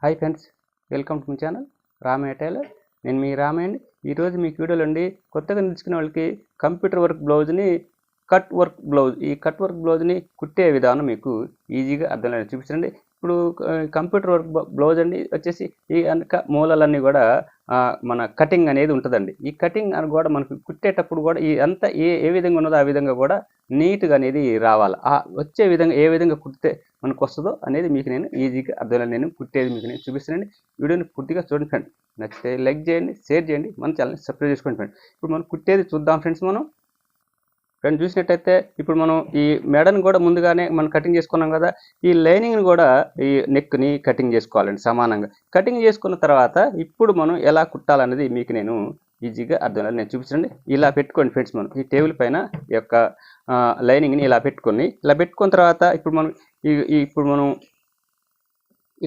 Hi friends, welcome to my channel Ramayya tailor. నేను మీ రామయ్య అండి. ఈరోజు మీకు వీడియోలో అండి కొత్తగా నేర్చుకునే వాళ్ళకి కంప్యూటర్ వర్క్ బ్లౌజ్ని కట్ వర్క్ బ్లౌజ్ ఈ కట్ వర్క్ బ్లౌజ్ని కుట్టే విధానం మీకు ఈజీగా అర్థంలో చూపిస్తానండి. ఇప్పుడు కంప్యూటర్ వర్క్ బ్లౌజ్ అండి వచ్చేసి ఈ కనుక మూలలన్నీ కూడా మన కటింగ్ అనేది ఉంటుందండి. ఈ కటింగ్ అని కూడా మనకు కుట్టేటప్పుడు కూడా ఈ అంతా ఏ విధంగా ఉన్నదో ఆ విధంగా కూడా నీట్గా అనేది రావాలి. వచ్చే విధంగా ఏ విధంగా కుట్టితే మనకు వస్తుందో అనేది మీకు నేను ఈజీగా అర్థంలో నేను కుట్టేది మీకు నేను చూపిస్తానండి. వీడియోని పూర్తిగా చూడండి ఫ్రెండ్. నచ్చితే లైక్ చేయండి, షేర్ చేయండి, మన ఛానల్ని సబ్స్క్రైబ్ చేసుకోండి ఫ్రెండ్. ఇప్పుడు మనం కుట్టేది చూద్దాం ఫ్రెండ్స్. మనం ఫ్రెండ్ చూసినట్టయితే ఇప్పుడు మనం ఈ మెడను కూడా ముందుగానే మనం కటింగ్ చేసుకున్నాం కదా. ఈ లైనింగ్ని కూడా ఈ నెక్ని కటింగ్ చేసుకోవాలండి సమానంగా. కటింగ్ చేసుకున్న తర్వాత ఇప్పుడు మనం ఎలా కుట్టాలనేది మీకు నేను ఈజీగా అర్థం నేను చూపించండి. ఇలా పెట్టుకోండి ఫ్రెండ్స్. మనం ఈ టేబుల్ పైన ఈ యొక్క లైనింగ్ని ఇలా పెట్టుకున్న తర్వాత ఇప్పుడు మనం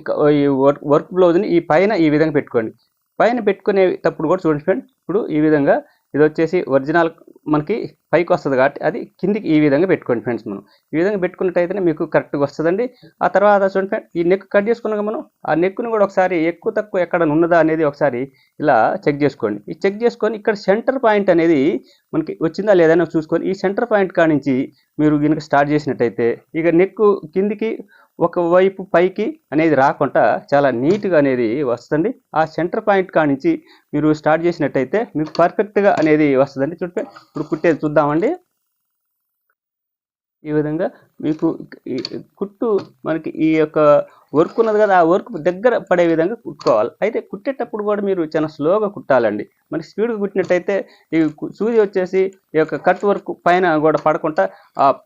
ఇక ఈ వర్క్ బ్లౌజ్ని ఈ పైన ఈ విధంగా పెట్టుకోండి. పైన పెట్టుకునేటప్పుడు కూడా చూడండి ఫ్రెండ్. ఇప్పుడు ఈ విధంగా ఇది వచ్చేసి ఒరిజినల్ మనకి పైకి వస్తుంది కాబట్టి అది కిందికి ఈ విధంగా పెట్టుకోండి ఫ్రెండ్స్. మనం ఈ విధంగా పెట్టుకున్నట్టయితేనే మీకు కరెక్ట్గా వస్తుందండి. ఆ తర్వాత చూడండి ఫ్రెండ్, ఈ నెక్ కట్ చేసుకున్నాక మనం ఆ నెక్ను కూడా ఒకసారి ఎక్కువ తక్కువ ఎక్కడ ఉన్నదా అనేది ఒకసారి ఇలా చెక్ చేసుకోండి. ఈ చెక్ చేసుకొని ఇక్కడ సెంటర్ పాయింట్ అనేది మనకి వచ్చిందా లేదని చూసుకొని ఈ సెంటర్ పాయింట్ కానించి మీరు కనుక స్టార్ట్ చేసినట్టయితే ఇక నెక్ కిందికి ఒకవైపు పైకి అనేది రాకుండా చాలా నీట్గా అనేది వస్తుంది. ఆ సెంటర్ పాయింట్ కానించి మీరు స్టార్ట్ చేసినట్టయితే మీకు పర్ఫెక్ట్గా అనేది వస్తుందండి. చూడండి ఇప్పుడు కుట్టేది చూద్దామండి. ఈ విధంగా మీకు కుట్టు మనకి ఈ యొక్క వర్క్ ఉన్నది కదా, ఆ వర్క్ దగ్గర పడే విధంగా కుట్టుకోవాలి. అయితే కుట్టేటప్పుడు కూడా మీరు చాలా స్లోగా కుట్టాలండి. మనకి స్పీడ్గా కుట్టినట్టయితే ఈ సూది వచ్చేసి ఈ యొక్క కట్ వర్క్ పైన కూడా పడకుండా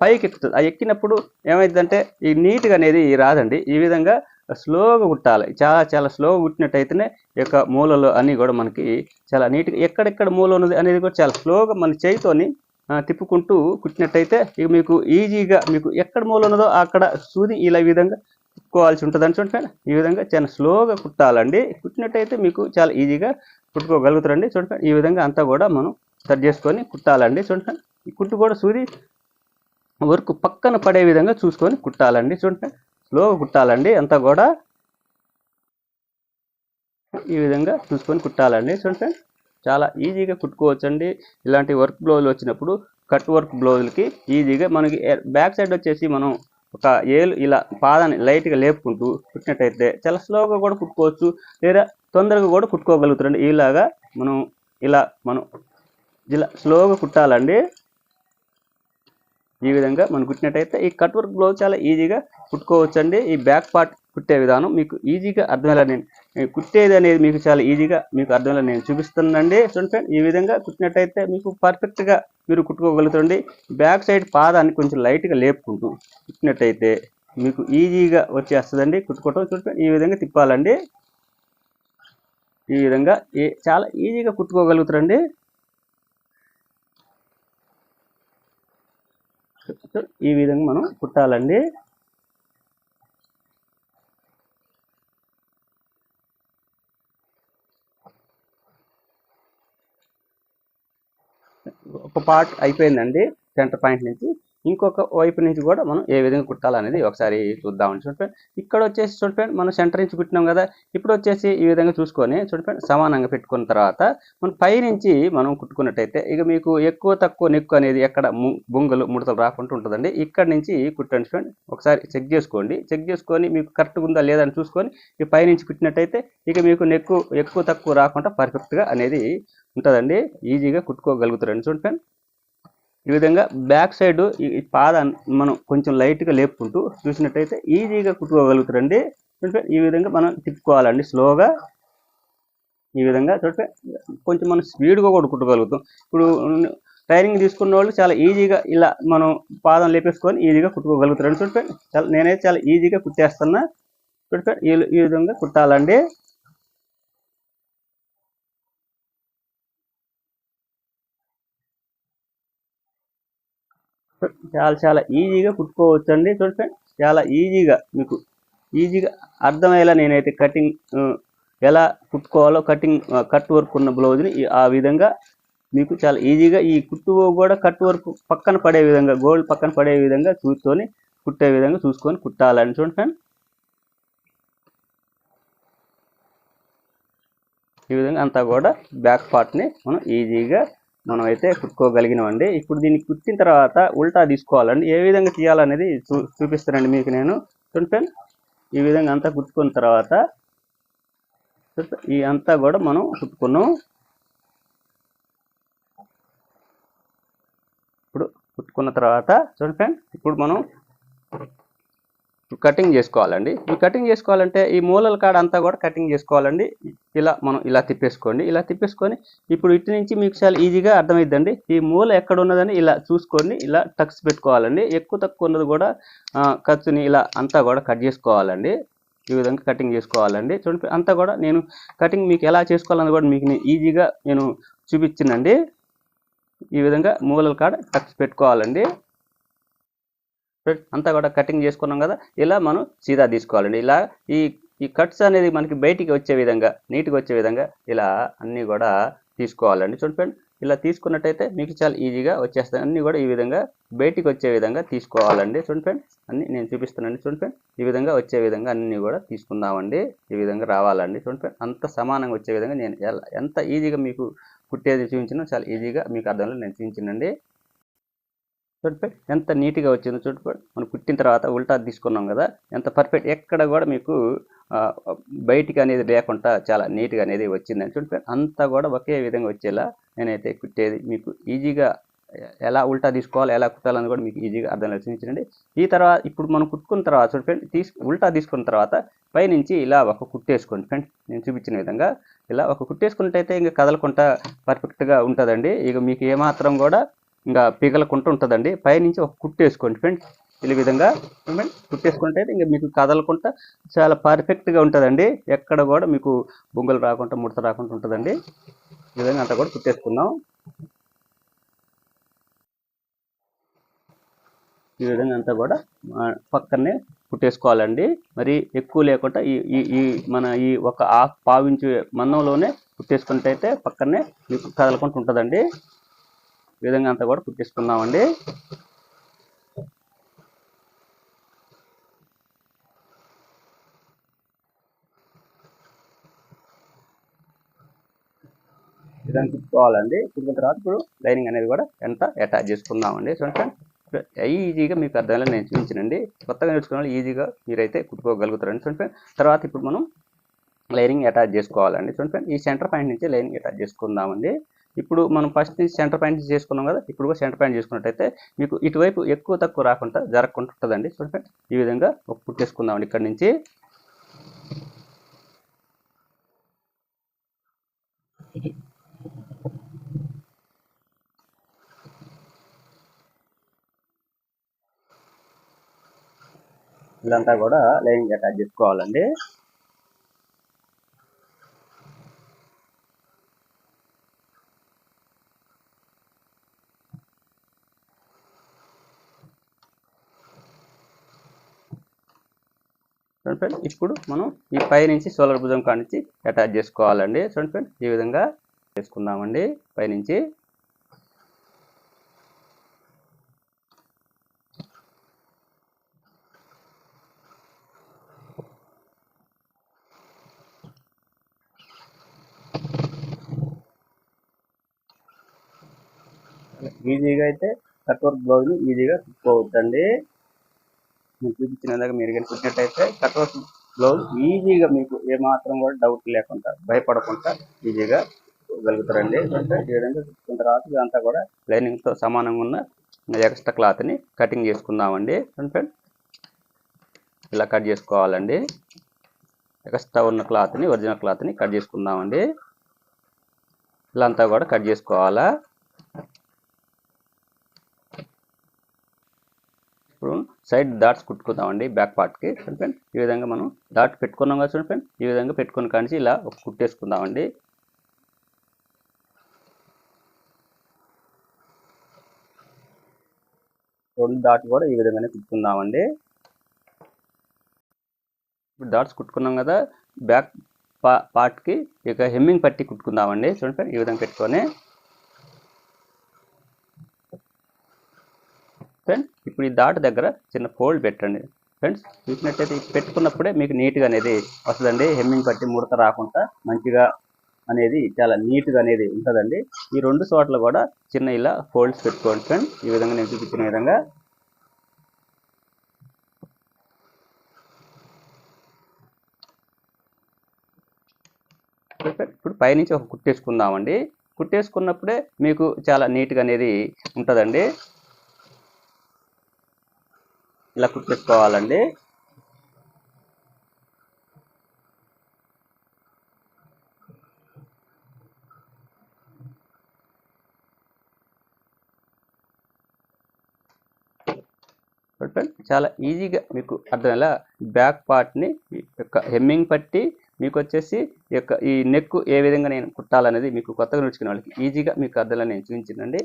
పైకి ఎక్కుతుంది. ఆ ఎక్కినప్పుడు ఏమైందంటే ఈ నీట్గా అనేది రాదండి. ఈ విధంగా స్లోగా కుట్టాలి. చాలా స్లోగా కుట్టినట్టయితేనే ఈ యొక్క మూలలు అన్నీ కూడా మనకి చాలా నీట్గా ఎక్కడెక్కడ మూల ఉన్నది అనేది కూడా చాలా స్లోగా మన చేయితోని తిప్పుకుంటూ కుట్టినట్టయితే ఇక మీకు ఈజీగా మీకు ఎక్కడ మూల ఉన్నదో అక్కడ సూది ఇలా విధంగా కుట్టుకోవాల్సి ఉంటుందని చూడండి. ఈ విధంగా చాలా స్లోగా కుట్టాలండి. కుట్టినట్టయితే మీకు చాలా ఈజీగా కుట్టుకోగలుగుతారండి. చూడండి ఈ విధంగా అంతా కూడా మనం సెట్ చేసుకొని కుట్టాలండి. చూడండి ఈ కుట్టు కూడా సూది వర్క్ పక్కన పడే విధంగా చూసుకొని కుట్టాలండి. చూడండి స్లోగా కుట్టాలండి. అంతా కూడా ఈ విధంగా చూసుకొని కుట్టాలండి. చూడండి చాలా ఈజీగా కుట్టుకోవచ్చండి. ఇలాంటి వర్క్ బ్లౌజులు వచ్చినప్పుడు కట్ వర్క్ బ్లౌజులకి ఈజీగా మనకి బ్యాక్ సైడ్ వచ్చేసి మనం ఒక ఏలు ఇలా పాదాన్ని లైట్గా లేపుకుంటూ కుట్టినట్టయితే చాలా స్లోగా కూడా కుట్టుకోవచ్చు, లేదా తొందరగా కూడా కుట్టుకోగలుగుతారండి. ఇలాగా మనం ఇలా స్లోగా కుట్టాలండి. ఈ విధంగా మనం కుట్టినట్టయితే ఈ కట్ వర్క్ బ్లౌజ్ చాలా ఈజీగా కుట్టుకోవచ్చండి. ఈ బ్యాక్ పార్ట్ కుట్టే విధానం మీకు ఈజీగా అర్థమయ్యేలా నేను కుట్టేది అనేది మీకు చాలా ఈజీగా మీకు అర్థమయ్యేలా నేను చూపిస్తానండి. చూడండి ఈ విధంగా కుట్టినట్టయితే మీకు పర్ఫెక్ట్గా మీరు కుట్టుకోగలుగుతారండి. బ్యాక్ సైడ్ పాదాన్ని కొంచెం లైట్గా లేపుకుంటూ కుట్టినట్టయితే మీకు ఈజీగా వచ్చేస్తుందండి కుట్టుకోవటం. చూడండి ఈ విధంగా తిప్పాలండి. ఈ విధంగా చాలా ఈజీగా కుట్టుకోగలుగుతారండి. ఈ విధంగా మనం కుట్టాలండి. ఒక పార్ట్ అయిపోయిందండి సెంటర్ పాయింట్ నుంచి. ఇంకొక వైపు నుంచి కూడా మనం ఏ విధంగా కుట్టాలనేది ఒకసారి చూద్దామని. చూడండి ఇక్కడ వచ్చేసి చూడండి మనం సెంటర్ నుంచి కుట్టినాం కదా. ఇప్పుడు వచ్చేసి ఈ విధంగా చూసుకొని చూడండి సమానంగా పెట్టుకున్న తర్వాత మనం పైనుంచి మనం కుట్టుకున్నట్టయితే ఇక మీకు ఎక్కువ తక్కువ నెక్కు అనేది ఎక్కడ బొంగలు ముడతలు రాకుండా ఉంటుందండి. ఇక్కడ నుంచి కుట్టండి ఫ్రెండ్. ఒకసారి చెక్ చేసుకోండి. చెక్ చేసుకొని మీకు కరెక్ట్గా ఉందా లేదా అని చూసుకొని ఈ పైనుంచి కుట్టినట్టయితే ఇక మీకు నెక్కు ఎక్కువ తక్కువ రాకుండా పర్ఫెక్ట్గా అనేది ఉంటుందండి. ఈజీగా కుట్టుకోగలుగుతారండి. చూడండి ఈ విధంగా బ్యాక్ సైడ్ ఈ పాదాన్ని మనం కొంచెం లైట్గా లేపుకుంటూ చూసినట్టయితే ఈజీగా కుట్టుకోగలుగుతారండి. ఈ విధంగా మనం తిప్పుకోవాలండి స్లోగా. ఈ విధంగా చూడండి కొంచెం మనం స్పీడ్గా కూడా కుట్టుకోగలుగుతాం. ఇప్పుడు ట్రైనింగ్ తీసుకున్న వాళ్ళు చాలా ఈజీగా ఇలా మనం పాదం లేపేసుకొని ఈజీగా కుట్టుకోగలుగుతారండి. చూడండి నేనైతే చాలా ఈజీగా కుట్టేస్తున్నా. చూడండి ఈ విధంగా కుట్టాలండి. చాలా ఈజీగా కుట్టుకోవచ్చండి. చూడండి చాలా ఈజీగా మీకు ఈజీగా అర్థమయ్యేలా నేనైతే కటింగ్ ఎలా కుట్టుకోవాలో కట్ వర్క్ ఉన్న బ్లౌజ్ని ఆ విధంగా మీకు చాలా ఈజీగా ఈ కుట్టు కూడా కట్ వర్క్ పక్కన పడే విధంగా గోల్డ్ పక్కన పడే విధంగా కుట్టే విధంగా చూసుకొని కుట్టాలని చూడండి. ఈ విధంగా అంతా కూడా బ్యాక్ పార్ట్ని మనం ఈజీగా మనం అయితే కుట్టుకోగలిగినామండి. ఇప్పుడు దీన్ని కుట్టిన తర్వాత ఉల్టా తీసుకోవాలండి. ఏ విధంగా తీయాలనేది చూపిస్తానండి మీకు నేను. చూడండి, ఈ విధంగా అంతా కుట్టుకున్న తర్వాత ఈ అంతా కూడా మనం కుట్టుకున్నాం. ఇప్పుడు కుట్టుకున్న తర్వాత చూడండి ఫ్రెండ్, ఇప్పుడు మనం కటింగ్ చేసుకోవాలండి. ఈ కటింగ్ చేసుకోవాలంటే ఈ మూలల కాడ అంతా కూడా కటింగ్ చేసుకోవాలండి. ఇలా మనం ఇలా తిప్పేసుకోండి. ఇలా తిప్పేసుకొని ఇప్పుడు ఇటు నుంచి మీకు చాలా ఈజీగా అర్థమైద్దండి. ఈ మూల ఎక్కడ ఉన్నదని ఇలా చూసుకోండి. ఇలా టక్స్ పెట్టుకోవాలండి. ఎక్కువ తక్కువ ఉన్నది కూడా ఖర్చుని ఇలా అంతా కూడా కట్ చేసుకోవాలండి. ఈ విధంగా కటింగ్ చేసుకోవాలండి. చూడండి అంతా కూడా నేను కటింగ్ మీకు ఎలా చేసుకోవాలని కూడా మీకు ఈజీగా నేను చూపించినండి. ఈ విధంగా మూలల కాడ టక్స్ పెట్టుకోవాలండి. అంతా కూడా కటింగ్ చేసుకున్నాం కదా, ఇలా మనం సీదా తీసుకోవాలండి. ఇలా ఈ కట్స్ అనేది మనకి బయటికి వచ్చే విధంగా, నీట్గా వచ్చే విధంగా ఇలా అన్నీ కూడా తీసుకోవాలండి. చూడండి ఫ్రెండ్, ఇలా తీసుకున్నట్టయితే మీకు చాలా ఈజీగా వచ్చేస్తాయి. అన్నీ కూడా ఈ విధంగా బయటికి వచ్చే విధంగా తీసుకోవాలండి. చూడండి ఫ్రెండ్, అన్నీ నేను చూపిస్తున్నాను. చూడండి ఫ్రెండ్, ఈ విధంగా వచ్చే విధంగా అన్నీ కూడా తీసుకుందామండి. ఈ విధంగా రావాలండి. చూడండి ఫ్రెండ్, అంత సమానంగా వచ్చే విధంగా నేను ఎంత ఈజీగా మీకు కుట్టేది చూపించినా చాలా ఈజీగా మీకు అర్థంలో నేను చూపించానండి. చూడండి ఎంత నీట్గా వచ్చిందో. చూడండి మనం కుట్టిన తర్వాత ఉల్టా తీసుకున్నాం కదా, ఎంత పర్ఫెక్ట్, ఎక్కడ కూడా మీకు బయటికి అనేది లేకుండా చాలా నీట్గా అనేది వచ్చిందని. చూడండి అంతా కూడా ఒకే విధంగా వచ్చేలా నేనైతే కుట్టేది మీకు ఈజీగా ఎలా ఉల్టా తీసుకోవాలి, ఎలా కుట్టాలని కూడా మీకు ఈజీగా అర్థం చూపించండి. ఈ తర్వాత ఇప్పుడు మనం కుట్టుకున్న తర్వాత చూడండి, ఉల్టా తీసుకున్న తర్వాత పైనుంచి ఇలా ఒక కుట్టేసుకోండి ఫ్రెండ్స్. నేను చూపించిన విధంగా ఇలా ఒక కుట్టేసుకున్నట్టయితే ఇంకా కదలకుండా పర్ఫెక్ట్గా ఉంటుందండి. ఇక మీకు ఏమాత్రం కూడా ఇంకా పిగలకుంటూ ఉంటుందండి. పైనుంచి ఒక కుట్టేసుకోండి ఫ్రెండ్స్. ఈ విధంగా కుట్టేసుకుంటే ఇంకా మీకు కదలకుండా చాలా పర్ఫెక్ట్గా ఉంటుందండి. ఎక్కడ కూడా మీకు బొంగులు రాకుండా, ముడత రాకుండా ఉంటుందండి. ఈ విధంగా అంతా కూడా కుట్టేసుకుందాం. ఈ విధంగా అంతా కూడా పక్కనే కుట్టేసుకోవాలండి. మరి ఎక్కువ లేకుండా ఈ మన ఈ ఒక పావించు మందంలోనే కుట్టేసుకుంటే పక్కనే మీకు కదలకుండా ఉంటుందండి. ఈ విధంగా అంతా కూడా కుట్టేసుకుందామండి. విధంగా కుట్టుకోవాలండి. కుట్టుకున్న తర్వాత ఇప్పుడు లైనింగ్ అనేది కూడా ఎంత అటాచ్ చేసుకుందామండి. చూడండి ఈజీగా మీకు అర్థంలో నేను చూపించానండి. కొత్తగా నేర్చుకున్న వాళ్ళు ఈజీగా మీరైతే కుట్టుకోగలుగుతారండి. చూడండి తర్వాత ఇప్పుడు మనం లైనింగ్ అటాచ్ చేసుకోవాలండి. చూడండి ఈ సెంటర్ పాయింట్ నుంచి లైనింగ్ అటాచ్ చేసుకుందామండి. ఇప్పుడు మనం ఫస్ట్ నుంచి సెంటర్ పాయింట్ చేసుకున్నాం కదా, ఇప్పుడు కూడా సెంటర్ పాయింట్ చేసుకున్నట్టయితే మీకు ఇటువైపు ఎక్కువ తక్కువ రాకుండా జరగకుండా ఉంటుందండి. చూడండి ఈ విధంగా ఒక కుట్టేసుకుందామండి. ఇక్కడ నుంచి ఇదంతా కూడా లైనింగ్ అటాచ్ చేసుకోవాలండి. చూడండి ఫ్రెండ్, ఇప్పుడు మనం ఈ పై నుంచి సోలార్ భుజం కాడ నుంచి అటాచ్ చేసుకోవాలండి. చూడండి ఫ్రెండ్, ఈ విధంగా చేసుకుందామండి. పైనుంచి ఈజీగా అయితే కట్ వర్క్ బ్లౌజ్ ఈజీగా కుట్టుకోవచ్చండి. నేను చూపించిన విధంగా మీరు కానీ కుట్టినట్టయితే కట్ వర్క్ బ్లౌజ్ ఈజీగా మీకు ఏమాత్రం కూడా డౌట్ లేకుండా, భయపడకుండా ఈజీగా గలుగుతారండి. ఈ విధంగా కుట్టుకున్న తర్వాత ఇదంతా కూడా లైనింగ్తో సమానంగా ఉన్న ఎక్స్ట్రా క్లాత్ని కటింగ్ చేసుకుందామండి. ఫ్రెండ్ ఇలా కట్ చేసుకోవాలండి. ఎక్స్ట్రా ఉన్న క్లాత్ని, ఒరిజినల్ క్లాత్ని కట్ చేసుకుందామండి. ఇలా అంతా కూడా కట్ చేసుకోవాలా. ఇప్పుడు సైడ్ డాట్స్ కుట్టుకుందామండి బ్యాక్ పార్ట్కి. ఫ్రెండ్ ఈ విధంగా మనం డాట్ పెట్టుకున్నాం కదా చూడండి ఫ్రెండ్, ఈ విధంగా పెట్టుకుని కానించి ఇలా ఒక కుట్టేసుకుందామండి. రెండు డాట్ కూడా ఈ విధంగానే కుట్టుకుందామండి. ఇప్పుడు డాట్స్ కుట్టుకున్నాం కదా, బ్యాక్ పార్ట్కి ఇక హెమ్మింగ్ పట్టి కుట్టుకుందామండి. చూడండి ఫ్రెండ్ ఈ విధంగా పెట్టుకొని ఫ్రెండ్స్ ఇప్పుడు ఈ డాట్ దగ్గర చిన్న ఫోల్డ్ పెట్టండి. ఫ్రెండ్స్ చూసినట్టయితే పెట్టుకున్నప్పుడే మీకు నీట్గా అనేది వస్తుందండి. హెమ్మింగ్ పట్టి ముడత రాకుండా మంచిగా అనేది చాలా నీట్గా అనేది ఉంటుందండి. ఈ 2 చోట్ల కూడా చిన్న ఇలా ఫోల్డ్స్ పెట్టుకోండి ఫ్రెండ్. ఈ విధంగా నేను చూపించిన విధంగా. ఇప్పుడు పైనుంచి ఒక కుట్టేసుకుందామండి. కుట్టేసుకున్నప్పుడే మీకు చాలా నీట్గా అనేది ఉంటుందండి. ఇలా కుట్టేసుకోవాలండి. చాలా ఈజీగా మీకు అర్థమయ్యేలా బ్యాక్ పార్ట్ని యొక్క హెమ్మింగ్ పట్టి మీకు వచ్చేసి ఈ నెక్ ఏ విధంగా నేను కుట్టాలనేది మీకు కొత్తగా నేర్చుకునే వాళ్ళకి ఈజీగా మీకు అర్థంలో నేను చూపించిందండి.